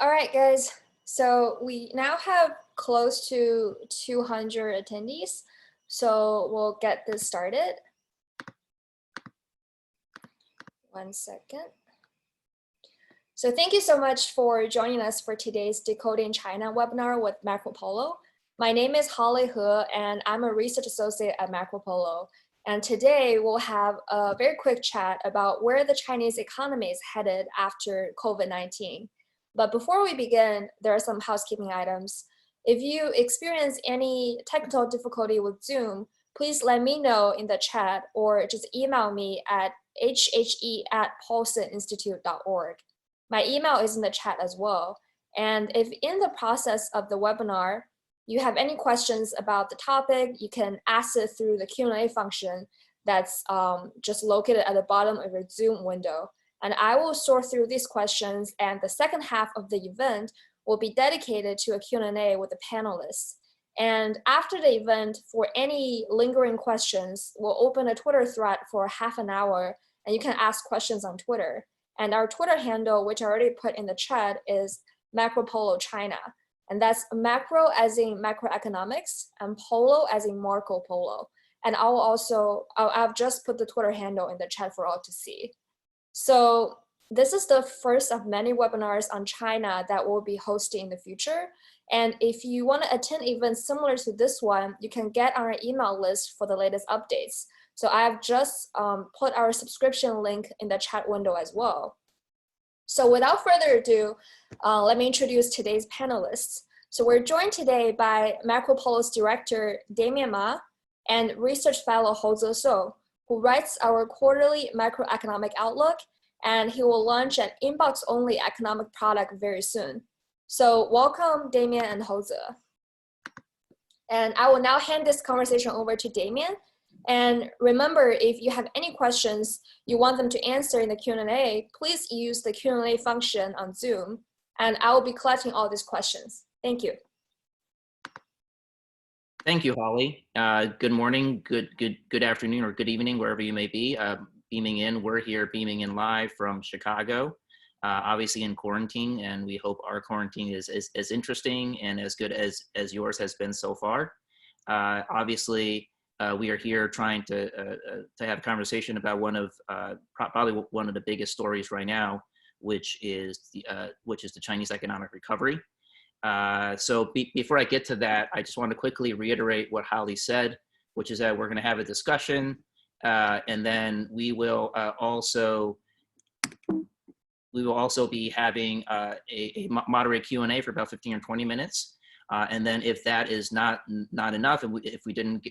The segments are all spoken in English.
All right, guys. So we now have close to 200 attendees. So we'll get this started. One second. So thank you so much for joining us for today's Decoding China webinar with MacroPolo. My name is Houze, and I'm a research associate at MacroPolo. And today we'll have a very quick chat about where the Chinese economy is headed after COVID-19. But before we begin, there are some housekeeping items. If you experience any technical difficulty with Zoom, please let me know in the chat or just email me at hhe@paulsoninstitute.org. My email is in the chat as well. And if in the process of the webinar, you have any questions about the topic, you can ask it through the Q&A function that's just located at the bottom of your Zoom window. And I will sort through these questions, and the second half of the event will be dedicated to a Q&A with the panelists. And after the event, for any lingering questions, we'll open a Twitter thread for half an hour, and you can ask questions on Twitter. And our Twitter handle, which I already put in the chat, is MacroPolo China. And that's macro as in macroeconomics and polo as in Marco Polo. And I've just put the Twitter handle in the chat for all to see. So this is the first of many webinars on China that we'll be hosting in the future. And if you want to attend events similar to this one, you can get on our email list for the latest updates. So I've just put our subscription link in the chat window as well. So without further ado, let me introduce today's panelists. So we're joined today by MacroPolo's director, Damien Ma, and research fellow Houze Song, who writes our quarterly macroeconomic outlook, and he will launch an inbox-only economic product very soon. So welcome, Damien and Houze. And I will now hand this conversation over to Damien. And remember, if you have any questions you want them to answer in the Q&A, please use the Q&A function on Zoom, and I will be collecting all these questions. Thank you. Thank you, Holly. Good morning, good afternoon, or good evening, wherever you may be beaming in. We're here beaming in live from Chicago, obviously in quarantine, and we hope our quarantine is as interesting and as good as yours has been so far. Obviously, we are here trying to have a conversation about probably one of the biggest stories right now, which is the Chinese economic recovery. So before I get to that, I just want to quickly reiterate what Holly said, which is that we're going to have a discussion, and then we will also be having a moderate Q&A for about 15 or 20 minutes. And then if that is not enough, and if we didn't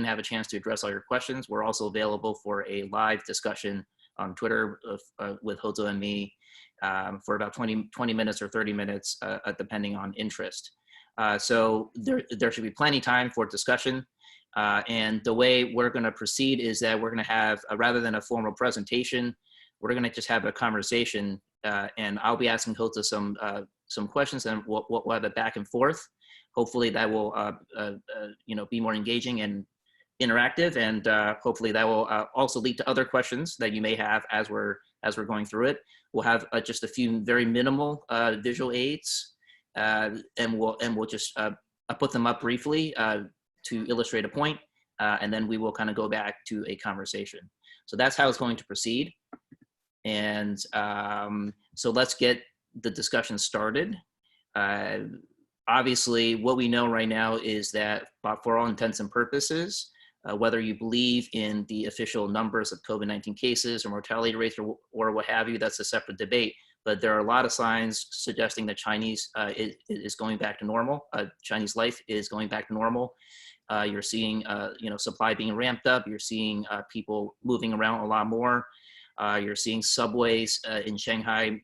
have a chance to address all your questions, we're also available for a live discussion on Twitter with Houze and me for about 20 minutes or 30 minutes, depending on interest. So there should be plenty of time for discussion. And the way we're going to proceed is that we're going to have, rather than a formal presentation, we're going to just have a conversation, and I'll be asking Houze some questions, and we'll have a back and forth. Hopefully that will be more engaging and interactive, and hopefully that will also lead to other questions that you may have as we're going through it. We'll have just a few very minimal visual aids, and we'll just put them up briefly to illustrate a point, and then we will kind of go back to a conversation. So that's how it's going to proceed. And so let's get the discussion started. Obviously, what we know right now is that for all intents and purposes, whether you believe in the official numbers of COVID-19 cases or mortality rates or what have you, that's a separate debate. But there are a lot of signs suggesting that Chinese is going back to normal. Chinese life is going back to normal. You're seeing supply being ramped up. You're seeing people moving around a lot more. You're seeing subways in Shanghai,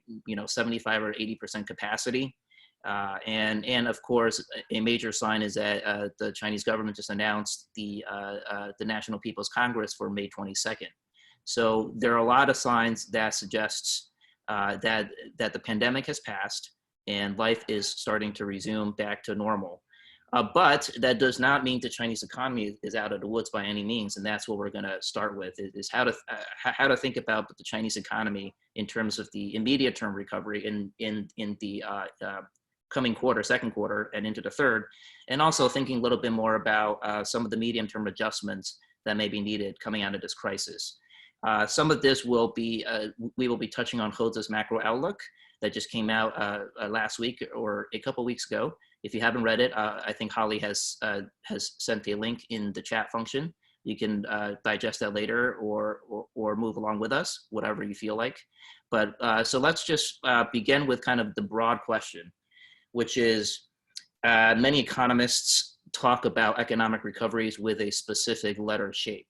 75 or 80% capacity. And of course, a major sign is that the Chinese government just announced the National People's Congress for May 22nd. So there are a lot of signs that suggests that the pandemic has passed and life is starting to resume back to normal. But that does not mean the Chinese economy is out of the woods by any means, and that's what we're going to start with: is how to think about the Chinese economy in terms of the immediate term recovery in the coming quarter, second quarter, and into the third, and also thinking a little bit more about some of the medium term adjustments that may be needed coming out of this crisis. Some of this will be we will be touching on Houze's macro outlook that just came out last week or a couple weeks ago. If you haven't read it, I think Holly has sent a link in the chat function. You can digest that later or move along with us, whatever you feel like. But so let's just begin with kind of the broad question, which is many economists talk about economic recoveries with a specific letter shape.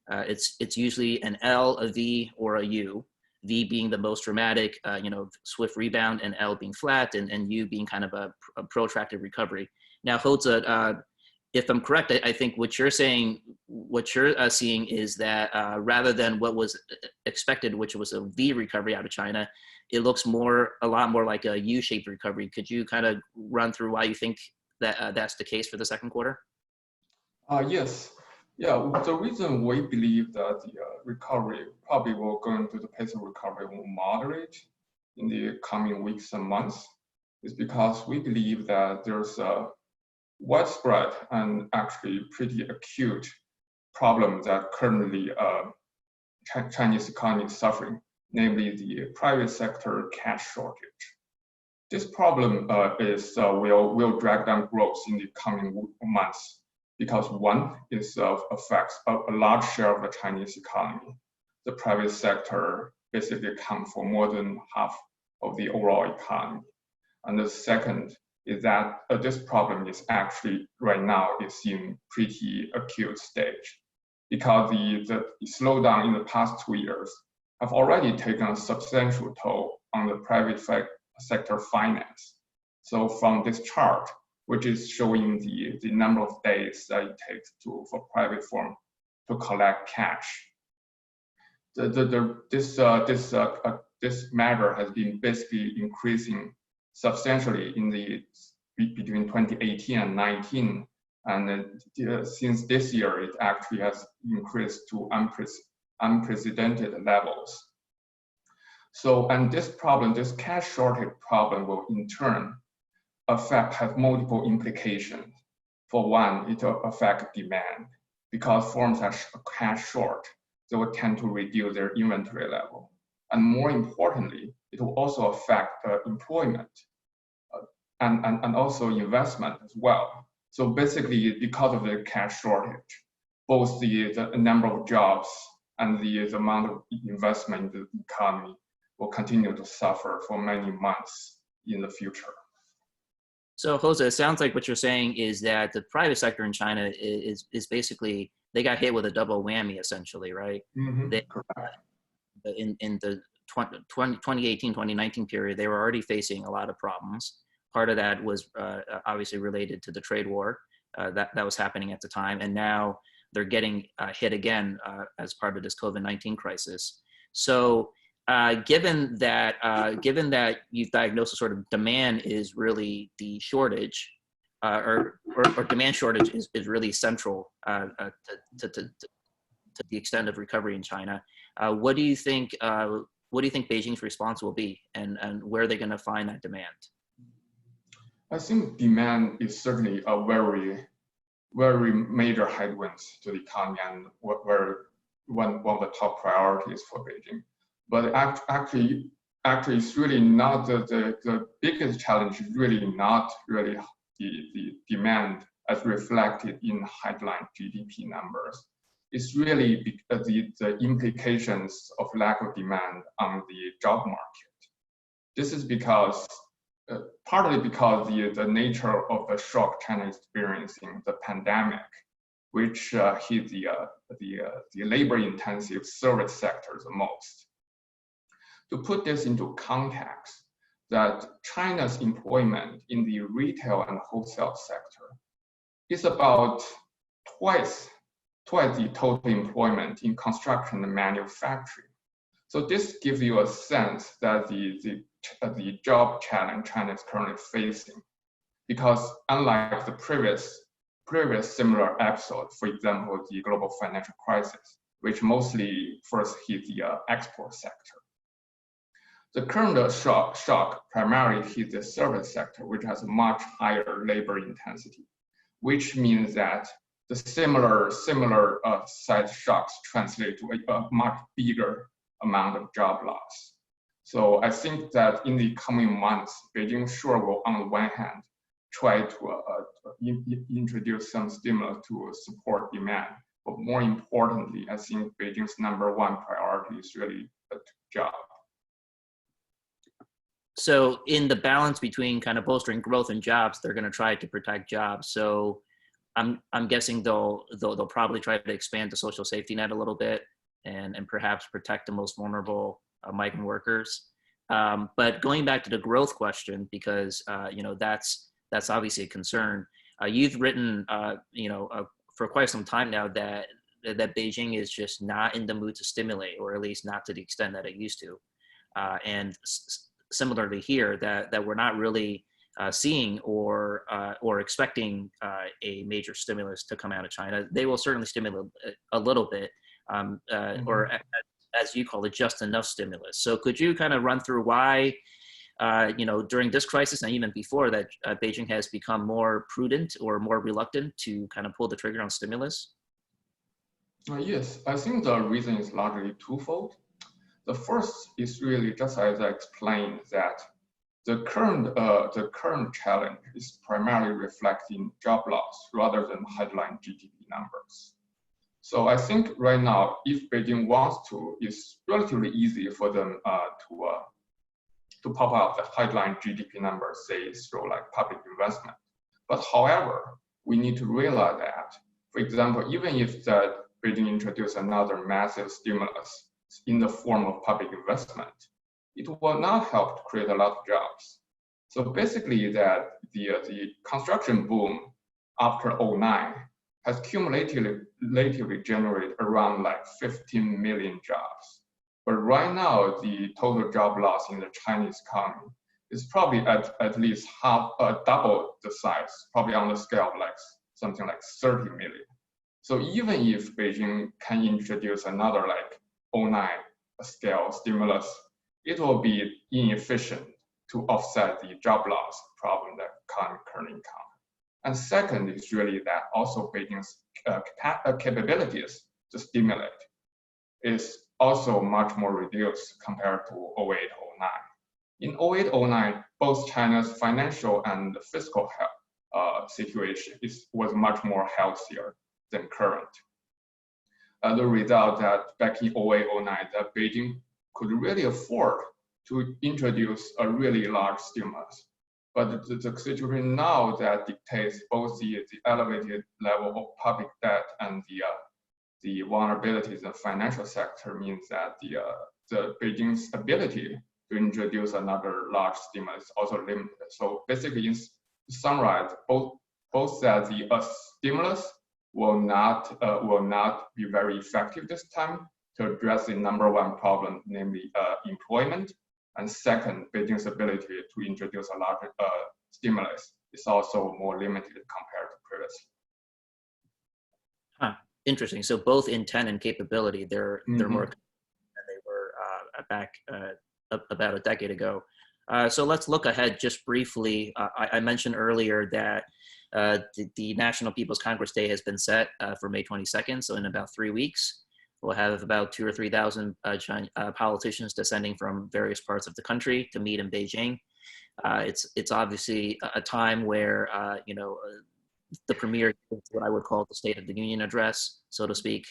It's usually an L, a V, or a U. V being the most dramatic, swift rebound, and L being flat, and U being kind of a protracted recovery. Now, Houze, if I'm correct, I think what you're saying, what you're seeing is that rather than what was expected, which was a V recovery out of China, it looks a lot more like a U-shaped recovery. Could you kind of run through why you think that that's the case for the second quarter? Yes. Yeah, the reason we believe that the recovery probably will go into the pace of recovery will moderate in the coming weeks and months is because we believe that there's a widespread and actually pretty acute problem that currently Chinese economy is suffering, namely the private sector cash shortage. This problem will drag down growth in the coming months. Because one is affects a large share of the Chinese economy. The private sector basically accounts for more than half of the overall economy. And the second is that this problem is actually right now is in pretty acute stage because the slowdown in the past 2 years have already taken a substantial toll on the private sector finance. So from this chart, which is showing the number of days that it takes for private firm to collect cash. This matter has been basically increasing substantially between 2018 and 19, and since this year it actually has increased to unprecedented levels. So, and this cash shortage problem will in turn have multiple implications. For one, it will affect demand because firms are cash short, they will tend to reduce their inventory level. And more importantly, it will also affect employment and also investment as well. So basically, because of the cash shortage, both the number of jobs and the amount of investment in the economy will continue to suffer for many months in the future. So Houze, it sounds like what you're saying is that the private sector in China is basically, they got hit with a double whammy essentially, right? Mm-hmm. In the 2018-2019 period, they were already facing a lot of problems. Part of that was obviously related to the trade war that was happening at the time. And now they're getting hit again as part of this COVID-19 crisis. So given that you've diagnosed a sort of demand is really the shortage, or demand shortage is really central to the extent of recovery in China. What do you think Beijing's response will be, and where are they going to find that demand? I think demand is certainly a very, very major headwinds to the economy and one of the top priorities for Beijing. But actually, it's really not the biggest challenge. Is really not really the demand as reflected in headline GDP numbers. It's really the implications of lack of demand on the job market. This is because partly because the nature of the shock China is experiencing, the pandemic, which hit the labor-intensive service sectors the most. To put this into context, that China's employment in the retail and wholesale sector is about twice the total employment in construction and manufacturing. So this gives you a sense that the job challenge China is currently facing. because unlike the previous similar episode, for example, the global financial crisis, which mostly first hit the export sector, the current shock primarily hit the service sector, which has a much higher labor intensity, which means that the similar size shocks translate to a much bigger amount of job loss. So I think that in the coming months, Beijing sure will, on the one hand, try to introduce some stimulus to support demand. But more importantly, I think Beijing's #1 priority is really a job. So in the balance between kind of bolstering growth and jobs, they're going to try to protect jobs. So I'm guessing they'll probably try to expand the social safety net a little bit and perhaps protect the most vulnerable migrant workers. But going back to the growth question, because that's obviously a concern. You've written for quite some time now that Beijing is just not in the mood to stimulate, or at least not to the extent that it used to. And similarly here, that we're not really seeing or expecting a major stimulus to come out of China. They will certainly stimulate a little bit, or as you call it, just enough stimulus. So could you kind of run through why, during this crisis and even before that, Beijing has become more prudent or more reluctant to kind of pull the trigger on stimulus? Yes, I think the reason is largely twofold. The first is really, just as I explained, that the current challenge is primarily reflecting job loss rather than headline GDP numbers. So I think right now, if Beijing wants to, it's relatively easy for them to pop up the headline GDP numbers, say through like public investment. But however, we need to realize that, for example, even if that Beijing introduces another massive stimulus in the form of public investment, it will not help to create a lot of jobs. So basically that the construction boom after 2009 has cumulatively generated around like 15 million jobs. But right now, the total job loss in the Chinese economy is probably at least double the size, probably on the scale of like something like 30 million. So even if Beijing can introduce another like 2009 scale stimulus, it will be inefficient to offset the job loss problem that currently encounter. And second is really that also Beijing's capabilities to stimulate is also much more reduced compared to 08-09. In 08-09, both China's financial and fiscal situation was much more healthier than current. The result that back in 08-09, that Beijing could really afford to introduce a really large stimulus. But the situation now that dictates both the elevated level of public debt and the vulnerabilities in the financial sector means that the Beijing's ability to introduce another large stimulus is also limited. So basically, in summarize, both that the stimulus will not be very effective this time to address the #1 problem, namely employment. And second, Beijing's ability to introduce a larger stimulus is also more limited compared to previously. Huh. Interesting. So both intent and capability, they're more than they were back about a decade ago. So let's look ahead just briefly. I mentioned earlier that the National People's Congress Day has been set for May 22nd. So in about 3 weeks, we'll have about 2,000 or 3,000 politicians descending from various parts of the country to meet in Beijing. It's obviously a time where the premier gives what I would call the State of the Union address, so to speak,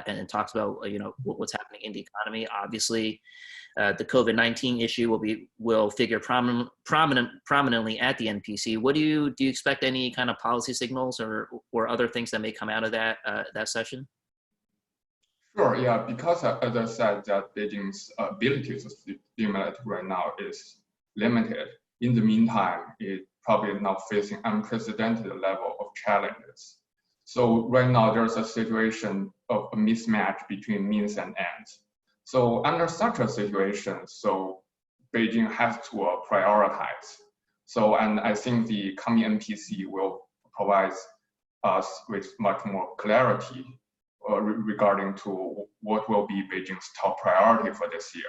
and talks about what's happening in the economy. Obviously, the COVID-19 issue will figure prominently at the NPC. What do you expect any kind of policy signals or other things that may come out of that session? Sure, yeah, because as I said, that Beijing's ability to stimulate right now is limited. In the meantime, it probably now facing unprecedented level of challenges. So right now there's a situation of a mismatch between means and ends. So under such a situation, so Beijing has to prioritize. So, and I think the coming NPC will provide us with much more clarity regarding to what will be Beijing's top priority for this year.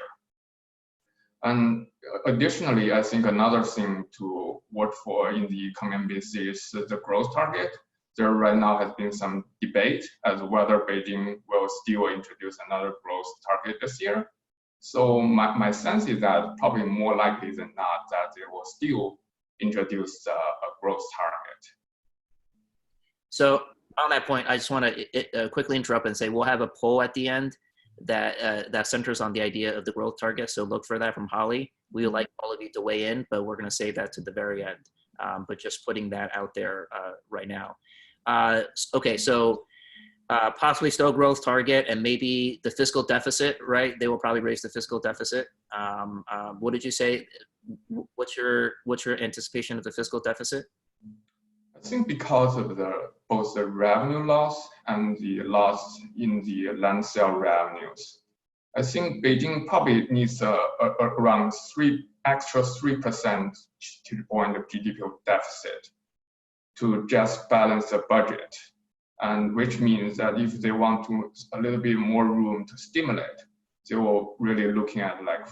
And additionally, I think another thing to watch for in the coming NPC is the growth target. There right now has been some debate as whether Beijing will still introduce another growth target this year. So my sense is that probably more likely than not that they will still introduce a growth target. So on that point, I just want to quickly interrupt and say we'll have a poll at the end that centers on the idea of the growth target. So look for that from Holly. We would like all of you to weigh in, but we're going to save that to the very end. But just putting that out there right now. Okay, so possibly still growth target and maybe the fiscal deficit, right? They will probably raise the fiscal deficit. What did you say? What's your anticipation of the fiscal deficit? I think because of both the revenue loss and the loss in the land sale revenues, I think Beijing probably needs around extra 3% to the point of GDP deficit to just balance the budget. And which means that if they want to a little bit more room to stimulate, they will really looking at like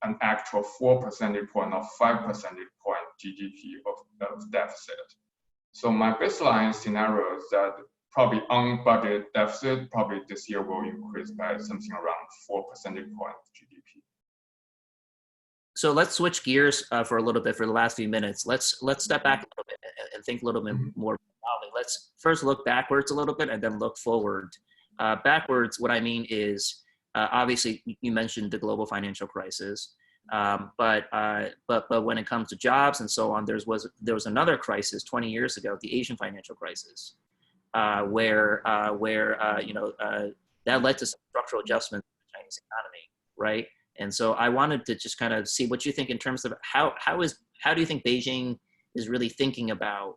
an actual 4 percentage point or 5 percentage point GDP of deficit. So my baseline scenario is that probably on budget deficit, probably this year will increase by something around 4 percentage point of GDP. So let's switch gears for a little bit for the last few minutes. Let's step back a little bit and think a little bit more. Let's first look backwards a little bit and then look forward. Backwards, what I mean is, obviously you mentioned the global financial crisis, but when it comes to jobs and so on, there was another crisis 20 years ago, the Asian financial crisis, where that led to some structural adjustments in the Chinese economy, right? And so I wanted to just kind of see what you think in terms of how do you think Beijing is really thinking about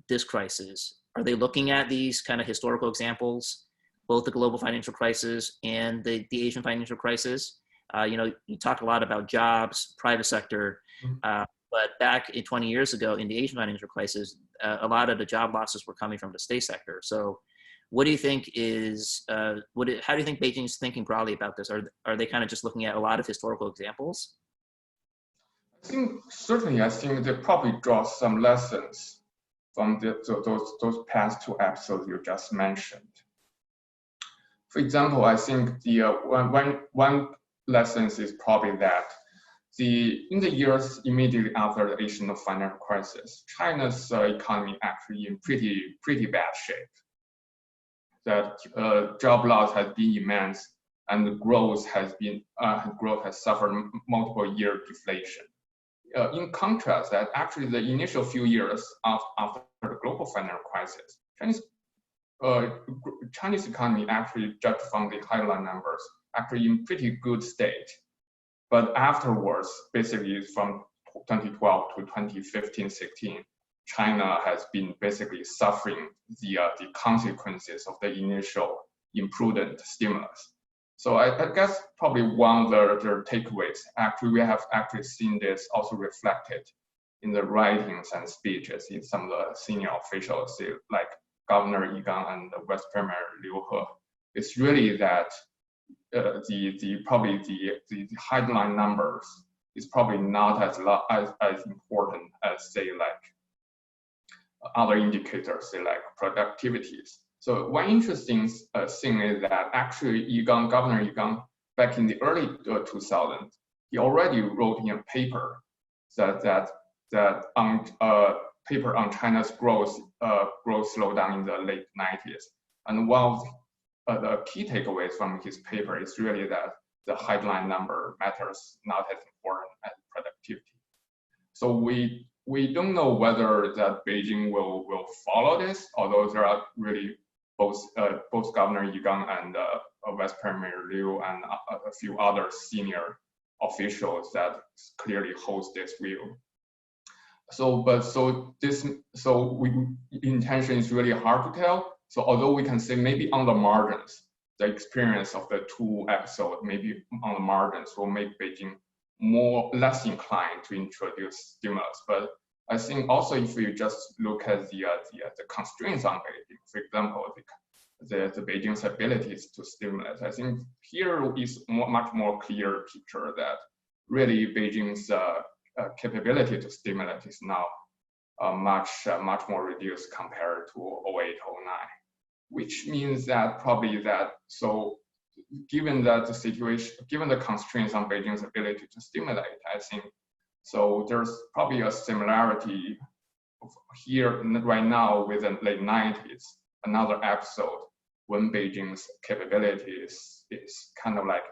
this crisis? Are they looking at these kind of historical examples, both the global financial crisis and the Asian financial crisis? You talk a lot about jobs, private sector, but back 20 years ago in the Asian financial crisis, a lot of the job losses were coming from the state sector. So what do you think is, how do you think Beijing's thinking broadly about this? Are they kind of just looking at a lot of historical examples? I think they probably draw some lessons from those past two episodes you just mentioned. For example, I think the one lesson is probably that in the years immediately after the Asian financial crisis, China's economy actually in pretty bad shape. That job loss has been immense, and the growth has suffered multiple year deflation. In contrast, that actually the initial few years after the global financial crisis, Chinese economy actually, judged from the headline numbers, actually in pretty good state. But afterwards, basically from 2012 to 2015-16, China has been basically suffering the consequences of the initial imprudent stimulus. So I guess probably one of the takeaways, actually we have actually seen this also reflected in the writings and speeches in some of the senior officials like Governor Yi Gang and the Vice Premier Liu He. It's really that probably the headline numbers is probably not as important as say like other indicators, say like productivities. So one interesting thing is that actually Governor Yi Gang, back in the early 2000s, he already wrote in a paper paper on China's growth slowdown in the late 90s. And one of the key takeaways from his paper is really that the headline number matters not as important as productivity. So we don't know whether that Beijing will follow this, although there are really both Governor Yi Gang and Vice Premier Liu and a few other senior officials that clearly hold this view. Intention is really hard to tell. So although we can say maybe on the margins, the experience of the two episodes, maybe on the margins will make Beijing less inclined to introduce stimulus. But I think also if you just look at the constraints on Beijing, for example, the Beijing's abilities to stimulate, I think here is much more clear picture that really Beijing's capability to stimulate is now much more reduced compared to 08, 09, which means that probably so given that the situation, given the constraints on Beijing's ability to stimulate, I think so there's probably a similarity here right now with the late 90s, another episode when Beijing's capability is kind of like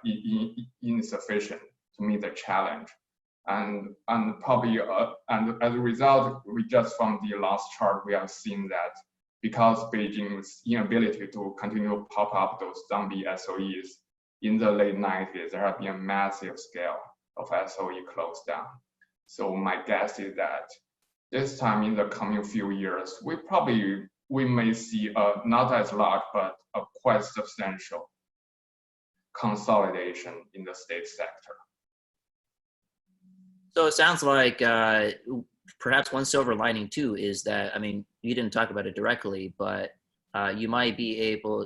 insufficient to meet the challenge. And probably and as a result, we just from the last chart, we have seen that because Beijing's inability to continue to pop up those zombie SOEs in the late 90s, there have been a massive scale of SOE closed down. So my guess is that this time in the coming few years, we may see not as large, but a quite substantial consolidation in the state sector. So it sounds like perhaps one silver lining too is that, I mean, you didn't talk about it directly, but you might be able,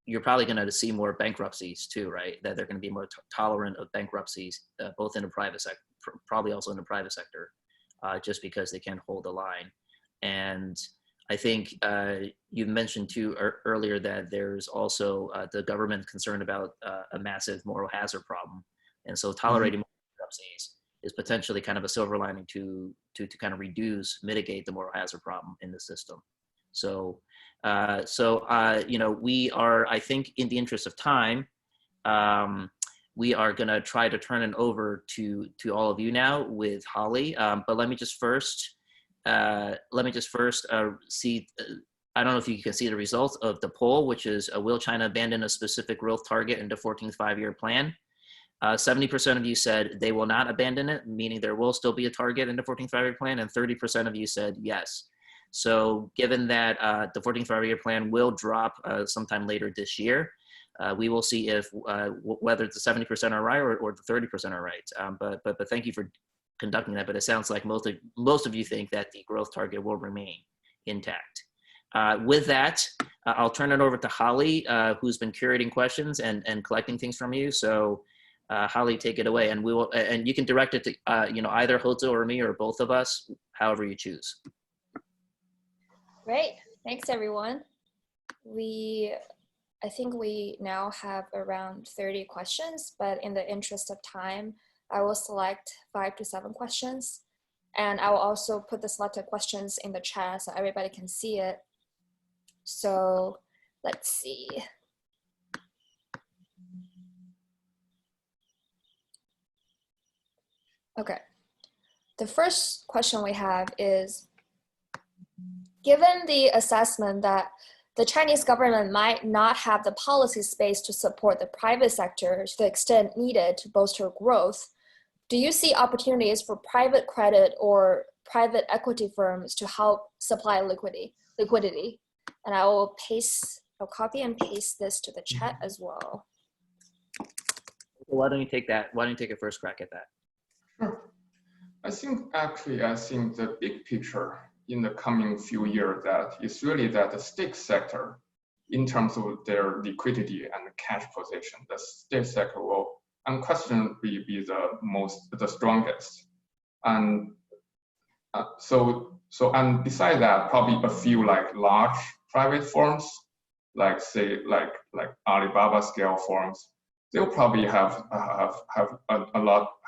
you're probably going to see more bankruptcies too, right? That they're going to be more tolerant of bankruptcies, both in the private sector, probably also in the private sector, just because they can't hold the line. And I think you mentioned too earlier that there's also the government concerned about a massive moral hazard problem. And so tolerating bankruptcies is potentially kind of a silver lining to kind of mitigate the moral hazard problem in the system. So, you know, we are, I think in the interest of time, we are gonna try to turn it over to all of you now with Holly. But let me just first see, I don't know if you can see the results of the poll, which is will China abandon a specific growth target in the 14th five-year plan? 70% of you said they will not abandon it, meaning there will still be a target in the 14th five-year plan, and 30% of you said yes. So given that the 14th five-year plan will drop sometime later this year, we will see if whether the 70% are right or the 30% are right. But thank you for conducting that. But it sounds like most of you think that the growth target will remain intact. With that, I'll turn it over to Holly, who's been curating questions and collecting things from you. So Holly, take it away, and we will. And you can direct it to you know, either Houze or me or both of us, however you choose. Great, thanks everyone. I think we now have around 30 questions, but in the interest of time, I will select 5 to 7 questions. And I will also put the selected questions in the chat so everybody can see it. So let's see. Okay, the first question we have is, given the assessment that the Chinese government might not have the policy space to support the private sector to the extent needed to bolster growth, do you see opportunities for private credit or private equity firms to help supply liquidity? And I'll copy and paste this to the chat as well. Why don't you take that? Why don't you take a first crack at that? Sure. I think the big picture in the coming few years that is really that the state sector, in terms of their liquidity and cash position, the state sector will unquestionably be the strongest. And and beside that, probably a few like large private firms, like say like Alibaba scale firms, they'll probably have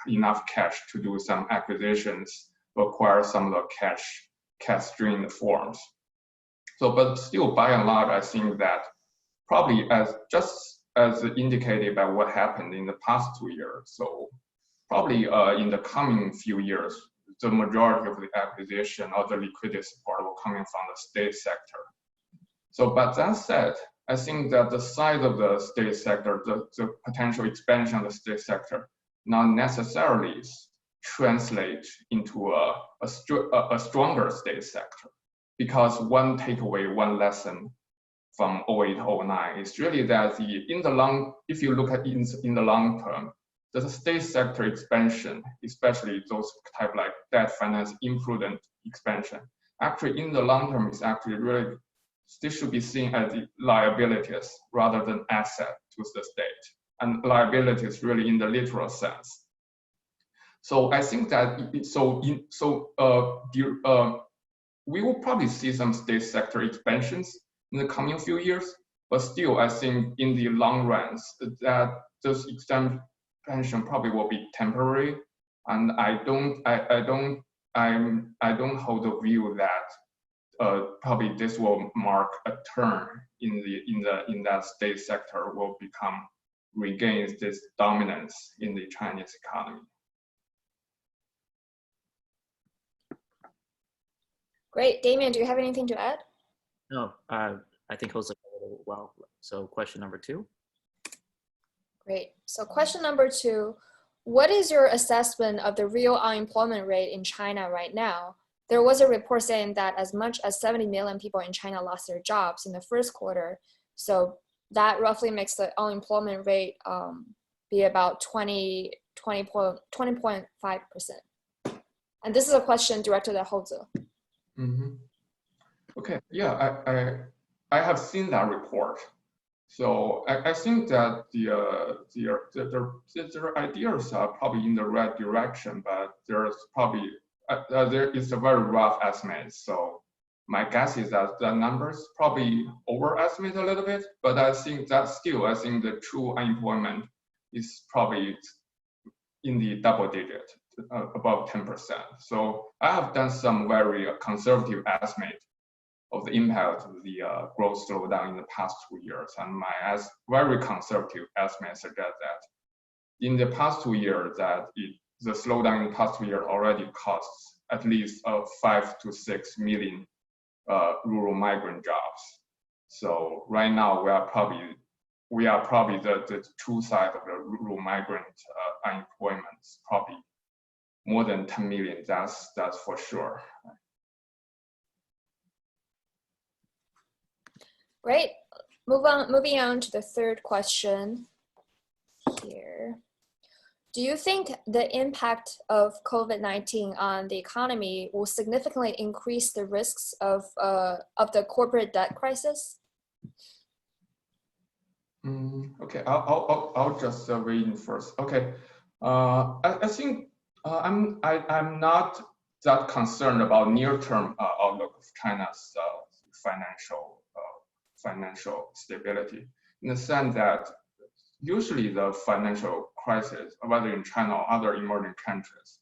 enough cash to do some acquisitions, acquire some of the cash strained forms. So, but still, by and large, I think that probably just as indicated by what happened in the past 2 years. So, probably in the coming few years, the majority of the acquisition or the liquidity support will coming from the state sector. So, but that said, I think that the size of the state sector, the potential expansion of the state sector, not necessarily translate into a stronger state sector, because one takeaway, one lesson from 08, 09 is really that if you look at in the long term, the state sector expansion, especially those type like debt finance imprudent expansion, actually in the long term is actually really, this should be seen as liabilities rather than asset to the state, and liabilities really in the literal sense. So I think that we will probably see some state sector expansions in the coming few years, but still I think in the long run that this expansion probably will be temporary, and I don't hold the view that probably this will mark a turn in that state sector will regain this dominance in the Chinese economy. Great. Damien, do you have anything to add? No, I think Houze covered it well. So question number 2. Great. So question number 2, what is your assessment of the real unemployment rate in China right now? There was a report saying that as much as 70 million people in China lost their jobs in the first quarter. So that roughly makes the unemployment rate be about 20.5%. And this is a question directed at Houze. Mm-hmm. Okay, yeah, I have seen that report. So I think that their ideas are probably in the right direction, but there's probably there is a very rough estimate. So my guess is that the numbers probably overestimate a little bit, but I think that still, I think the true unemployment is probably in the double digit, above 10%. So I have done some very conservative estimate of the impact of the growth slowdown in the past 2 years. And my very conservative estimate suggests that in the past 2 years, that the slowdown in the past 2 years already costs at least 5 to 6 million rural migrant jobs. So right now we are probably the true side of the rural migrant unemployment is probably more than 10 million. That's for sure. Great. Moving on to the third question here. Do you think the impact of COVID-19 on the economy will significantly increase the risks of the corporate debt crisis? Okay, I'll just read first. Okay, I think I'm not that concerned about near-term outlook of China's financial stability, in the sense that usually the financial crisis, whether in China or other emerging countries,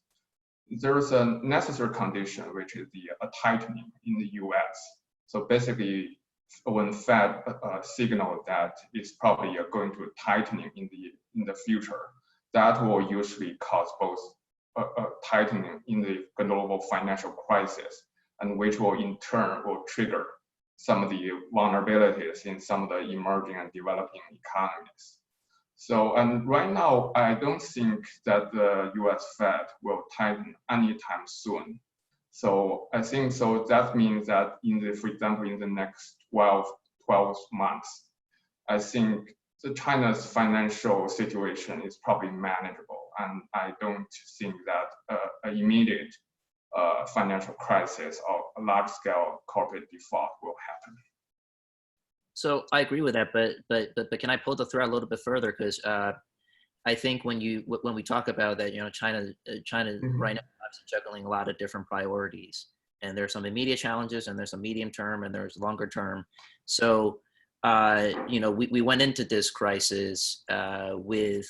there is a necessary condition, which is a tightening in the US. So basically, when Fed signal that it's probably going to tightening in the future, that will usually cause both a tightening in the global financial crisis, and which will in turn will trigger some of the vulnerabilities in some of the emerging and developing economies. So, and right now, I don't think that the US Fed will tighten anytime soon. So I think so that means that for example, in the next 12 months, I think China's financial situation is probably manageable, and I don't think that an immediate financial crisis or a large-scale corporate default will happen. So I agree with that, but can I pull the thread a little bit further? Because I think when we talk about that, China right now is juggling a lot of different priorities, and there's some immediate challenges, and there's some medium term, and there's longer term. So we went into this crisis with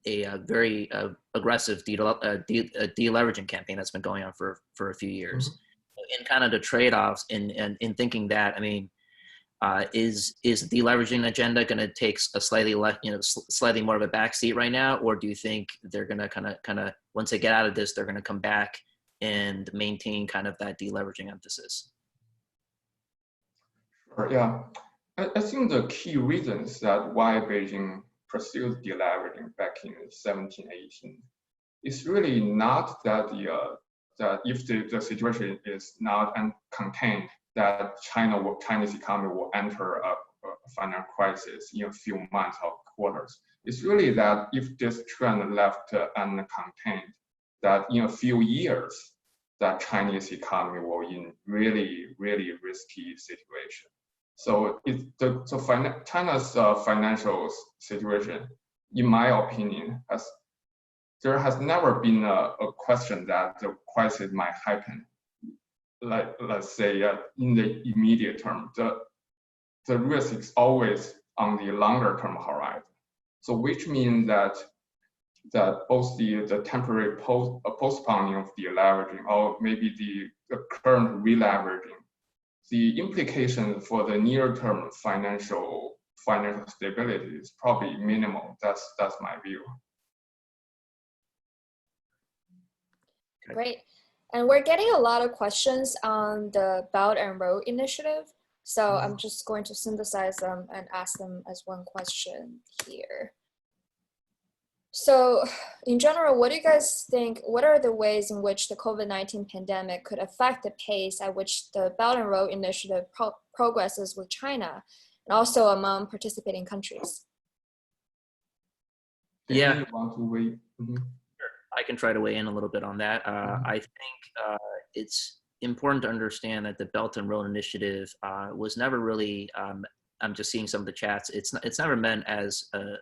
a very aggressive deleveraging campaign that's been going on for a few years. Mm-hmm. And kind of the trade-offs in thinking that, I mean, is the deleveraging agenda going to take a slightly more of a backseat right now, or do you think they're going to kind of once they get out of this, they're going to come back and maintain kind of that deleveraging emphasis? Yeah, I think the key reasons that why Beijing pursued deleveraging back in 17, 18 is really not that that if the situation is not contained, that Chinese economy will enter a financial crisis in a few months or quarters. It's really that if this trend left uncontained, that in a few years, that Chinese economy will in really, really risky situation. So China's financial situation, in my opinion, there has never been a question that the crisis might happen. Like, let's say in the immediate term, the risk is always on the longer term horizon. So which means that both the temporary postponing of the leveraging or maybe the current releveraging, the implication for the near term financial stability is probably minimal. That's my view. Great. And we're getting a lot of questions on the Belt and Road Initiative. So I'm just going to synthesize them and ask them as one question here. So in general, what do you guys think, what are the ways in which the COVID-19 pandemic could affect the pace at which the Belt and Road Initiative progresses with China and also among participating countries? Yeah. You want to wait? Mm-hmm. I can try to weigh in a little bit on that. I think it's important to understand that the Belt and Road Initiative was never really, I'm just seeing some of the chats, it's never meant as a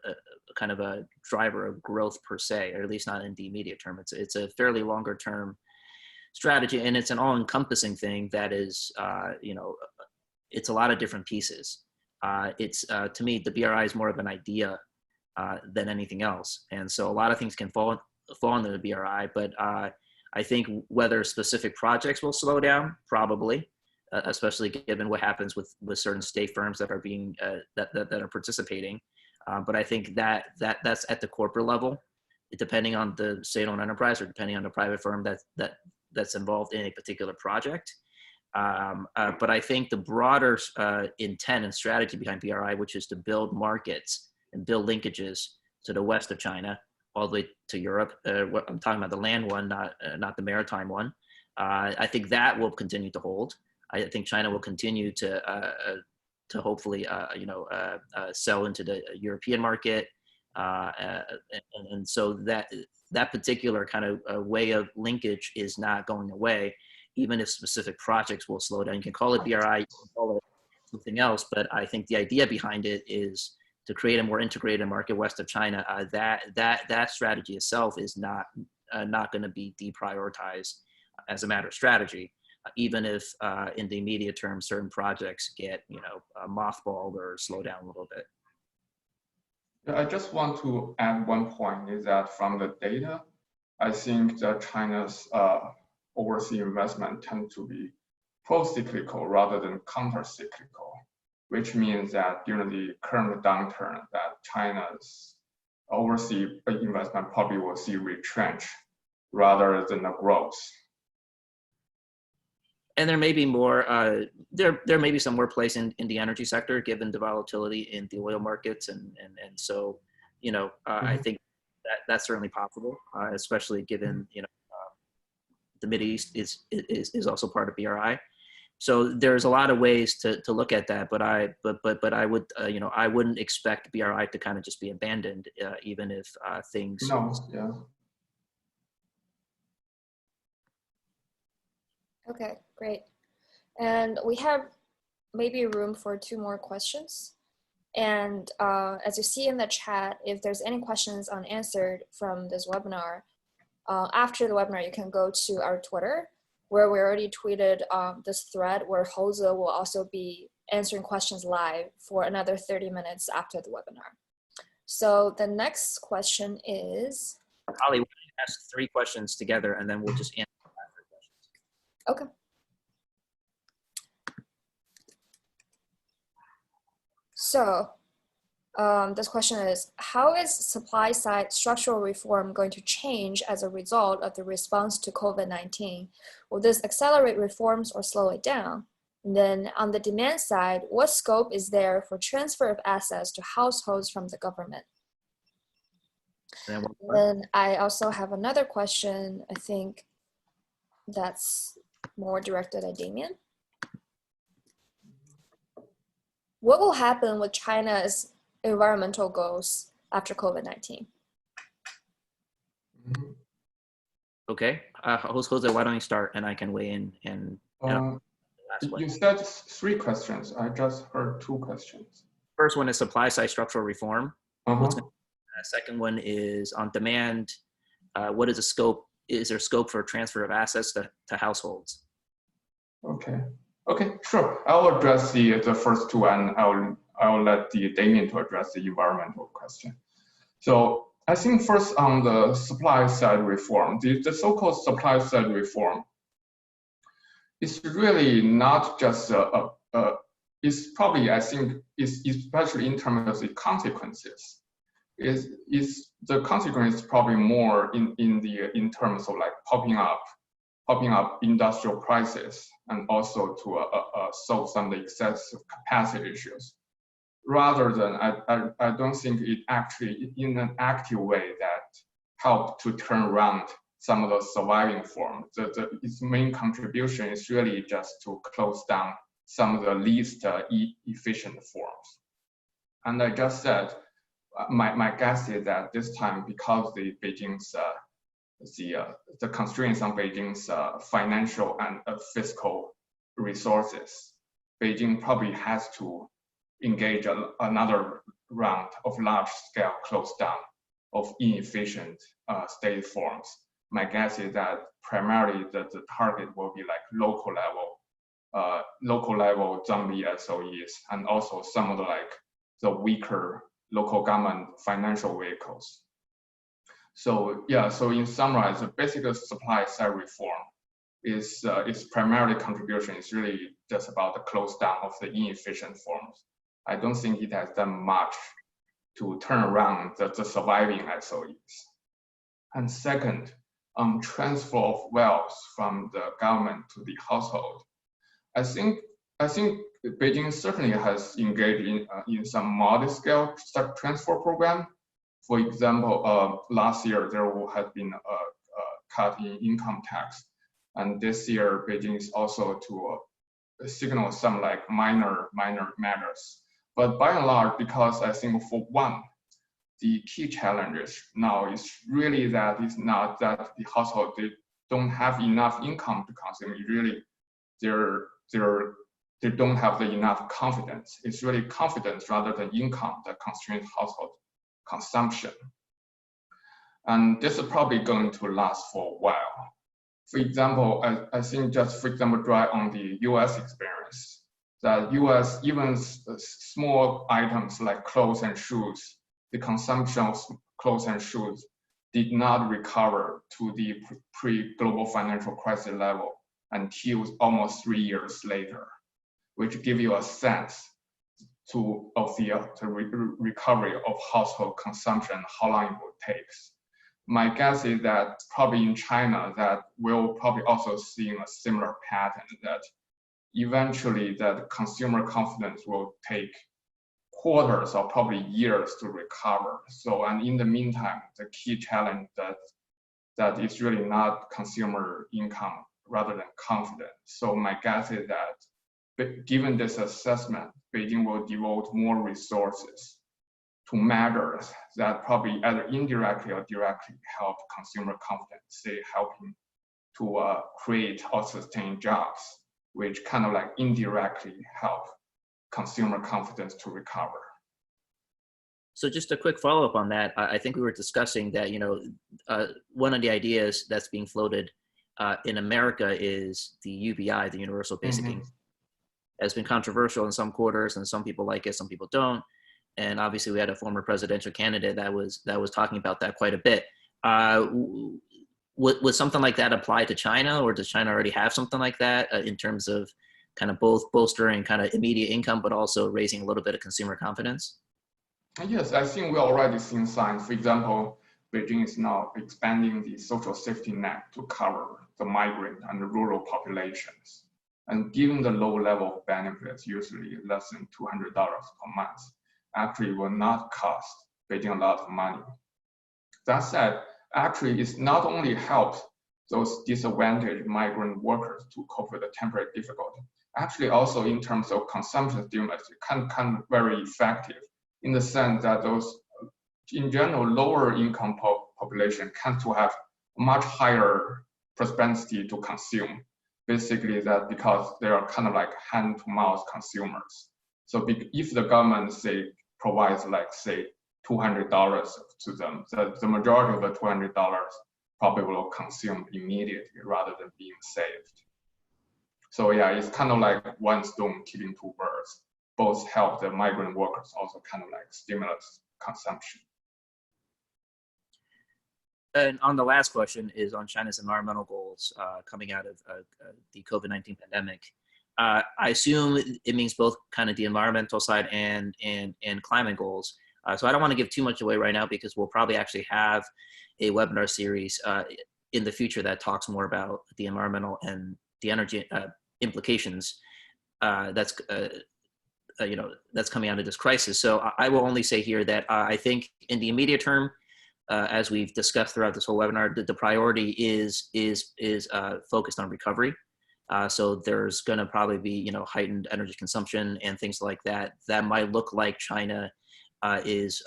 kind of a driver of growth per se, or at least not in the immediate term. It's a fairly longer term strategy, and it's an all-encompassing thing that is, it's a lot of different pieces. To me, the BRI is more of an idea than anything else. And so a lot of things can fall under the BRI, but I think whether specific projects will slow down, probably, especially given what happens with certain state firms that are being that are participating. But I think that's at the corporate level, depending on the state-owned enterprise or depending on the private firm that's involved in a particular project. But I think the broader intent and strategy behind BRI, which is to build markets and build linkages to the west of China, all the way to Europe. I'm talking about the land one, not the maritime one. I think that will continue to hold. I think China will continue to hopefully, sell into the European market, and so that particular kind of way of linkage is not going away, even if specific projects will slow down. You can call it BRI, you can call it something else, but I think the idea behind it is to create a more integrated market west of China. That strategy itself is not going to be deprioritized as a matter of strategy, even if in the immediate term certain projects get mothballed or slow down a little bit. I just want to add one point, is that from the data, I think that China's overseas investment tend to be pro-cyclical rather than counter-cyclical, which means that during the current downturn, that China's overseas investment probably will see retrench rather than a growth. And there may be more, there may be some more place in the energy sector given the volatility in the oil markets. And so, I think that's certainly possible, especially given, the Mideast is also part of BRI. So there's a lot of ways to look at that, but I would, I wouldn't expect BRI to kind of just be abandoned, even if things. No, yeah. Okay, great. And we have maybe room for 2 more questions. And as you see in the chat, if there's any questions unanswered from this webinar, after the webinar, you can go to our Twitter, where we already tweeted this thread where Houze will also be answering questions live for another 30 minutes after the webinar. So the next question is... Holly, we're going to ask 3 questions together and then we'll just answer questions. Okay. So this question is, how is supply side structural reform going to change as a result of the response to COVID-19? Will this accelerate reforms or slow it down? And then on the demand side, what scope is there for transfer of assets to households from the government? And then I also have another question, I think that's more directed at Damien. What will happen with China's environmental goals after COVID-19. Okay, Jose, why don't you start and I can weigh in and last one. You said 3 questions. I just heard 2 questions. First one is supply side structural reform. Uh-huh. Second one is on demand. What is the scope? Is there scope for transfer of assets to households? Okay. Okay, sure. I'll address the first 2, and I'll let Damien to address the environmental question. So I think first on the supply side reform, the so-called supply side reform is really not just it's probably, I think, especially in terms of the consequences, is the consequence probably more in terms of like popping up industrial prices, and also to solve some of the excessive capacity issues, rather than I don't think it actually in an active way that helped to turn around some of the surviving forms. Its main contribution is really just to close down some of the least efficient forms. And I just said, my guess is that this time, because the Beijing's the constraints on Beijing's financial and fiscal resources, Beijing probably has to engage another round of large-scale close down of inefficient state forms. My guess is that primarily the target will be like local level zombie SOEs, and also some of the weaker local government financial vehicles. So yeah, so in summary, the basic supply side reform is primarily contribution is really just about the close down of the inefficient forms. I don't think it has done much to turn around the surviving SOEs. And second, transfer of wealth from the government to the household. I think Beijing certainly has engaged in some modest scale transfer program. For example, last year there had been a cut in income tax, and this year Beijing is also to signal some like minor matters. But by and large, because I think for one, the key challenges now is really that it's not that the household, they don't have enough income to consume. It really, they don't have the enough confidence. It's really confidence rather than income that constrains household consumption. And this is probably going to last for a while. For example, I think just for example, draw on the US experience, that US, even small items like clothes and shoes, the consumption of clothes and shoes did not recover to the pre-global financial crisis level until almost 3 years later, which give you a sense of the recovery of household consumption, how long it will take. My guess is that probably in China, that we'll probably also seeing a similar pattern, that eventually that consumer confidence will take quarters or probably years to recover. So, and in the meantime, the key challenge that is really not consumer income rather than confidence. So my guess is that, but given this assessment, Beijing will devote more resources to matters that probably either indirectly or directly help consumer confidence, say helping to create or sustain jobs, which kind of like indirectly help consumer confidence to recover. So just a quick follow-up on that. I think we were discussing that, one of the ideas that's being floated in America is the UBI, the Universal Basic Income. Has been controversial in some quarters, and some people like it, some people don't. And obviously, we had a former presidential candidate that was talking about that quite a bit. Would something like that apply to China, or does China already have something like that in terms of kind of both bolstering kind of immediate income, but also raising a little bit of consumer confidence? Yes, I think we're already seeing signs. For example, Beijing is now expanding the social safety net to cover the migrant and the rural populations. And given the low level of benefits, usually less than $200 per month, actually will not cost Beijing a lot of money. That said, actually it's not only helps those disadvantaged migrant workers to cope with the temporary difficulty, actually also in terms of consumption stimulus, it can very effective in the sense that those in general, lower income population tend to have much higher propensity to consume. Basically, that because they are kind of like hand-to-mouth consumers. So if the government say provides like say $200 to them, the majority of the $200 probably will consume immediately rather than being saved. So yeah, it's kind of like one stone killing two birds. Both help the migrant workers, also kind of like stimulus consumption. And on the last question is on China's environmental goals coming out of the COVID-19 pandemic. I assume it means both kind of the environmental side and climate goals. So I don't want to give too much away right now because we'll probably actually have a webinar series in the future that talks more about the environmental and the energy implications that's coming out of this crisis. So I will only say here that I think in the immediate term, as we've discussed throughout this whole webinar, the priority is focused on recovery. So there's going to probably be heightened energy consumption and things like that. That might look like China is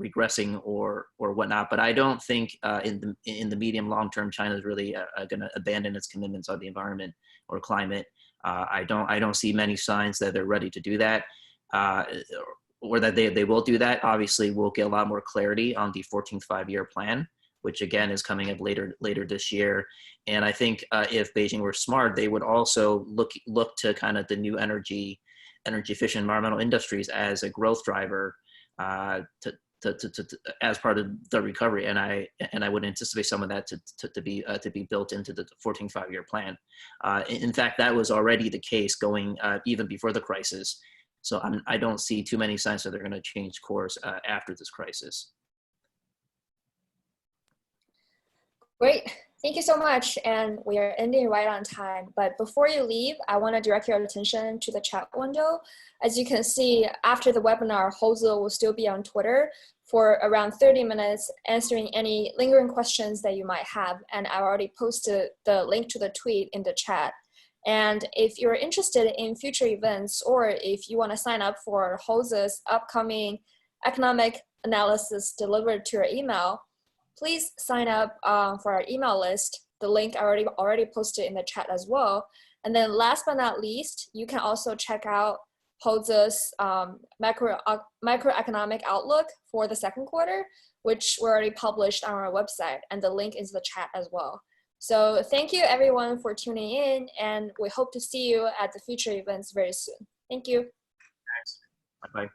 regressing or whatnot, but I don't think in the medium long term China is really going to abandon its commitments on the environment or climate. I don't see many signs that they're ready to do that. Or that they will do that. Obviously, we'll get a lot more clarity on the 14th five-year plan, which again is coming up later this year. And I think if Beijing were smart, they would also look to kind of the new energy efficient environmental industries as a growth driver as part of the recovery. And I would anticipate some of that to be built into the 14th five-year plan. In fact, that was already the case going even before the crisis. So I don't see too many signs that they're going to change course after this crisis. Great. Thank you so much. And we are ending right on time. But before you leave, I want to direct your attention to the chat window. As you can see, after the webinar, Houze will still be on Twitter for around 30 minutes answering any lingering questions that you might have. And I already posted the link to the tweet in the chat. And if you're interested in future events, or if you want to sign up for Houze's upcoming economic analysis delivered to your email, please sign up for our email list. The link I already posted in the chat as well. And then last but not least, you can also check out Houze's macroeconomic outlook for the second quarter, which we already published on our website, and the link is in the chat as well. So thank you everyone for tuning in, and we hope to see you at the future events very soon. Thank you. Thanks. Bye-bye.